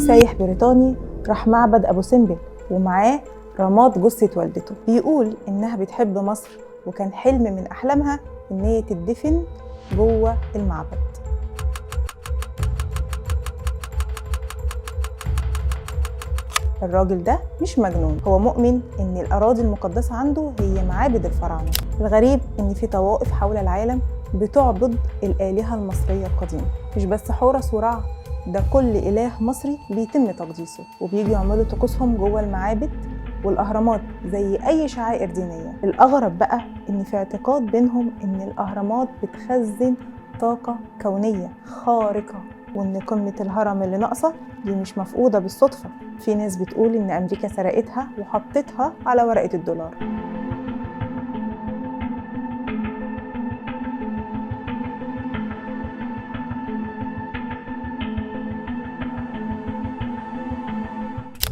سايح بريطاني راح معبد أبو سمبل ومعاه رماد جثة والدته. بيقول إنها بتحب مصر وكان حلم من أحلامها إن هي تدفن جوه المعبد. الراجل ده مش مجنون، هو مؤمن إن الأراضي المقدسة عنده هي معابد الفراعنة. الغريب إن في طوائف حول العالم بتعبد الآلهة المصرية القديمة، مش بس حورس ورع، ده كل إله مصري بيتم تقديسه وبيجي يعملوا طقوسهم جوه المعابد والأهرامات زي أي شعائر دينية. الأغرب بقى إن في اعتقاد بينهم إن الأهرامات بتخزن طاقة كونية خارقة، وإن قمة الهرم اللي ناقصة دي مش مفقودة بالصدفة. في ناس بتقول إن أمريكا سرقتها وحطتها على ورقة الدولار.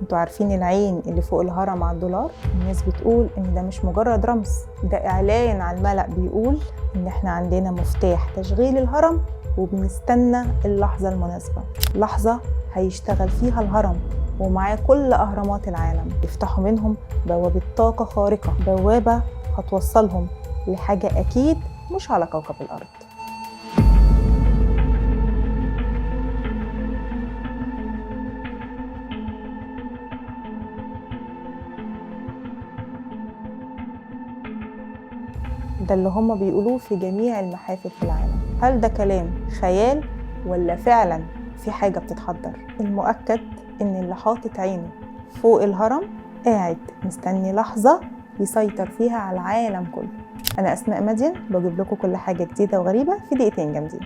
انتوا عارفين العين اللي فوق الهرم على الدولار؟ الناس بتقول ان ده مش مجرد رمز، ده اعلان على الملأ بيقول ان احنا عندنا مفتاح تشغيل الهرم وبنستنى اللحظة المناسبة، لحظة هيشتغل فيها الهرم ومعاه كل اهرامات العالم، يفتحوا منهم بوابة طاقة خارقة، بوابة هتوصلهم لحاجة اكيد مش على كوكب الارض. ده اللي هم بيقولوه في جميع المحافل في العالم. هل ده كلام خيال ولا فعلا في حاجة بتتحضر؟ المؤكد إن اللي حاطط عينه فوق الهرم قاعد مستني لحظة يسيطر فيها على العالم كله. أنا أسماء مدين، بجيب لكم كل حاجة جديدة وغريبة في دقيقتين جامدين.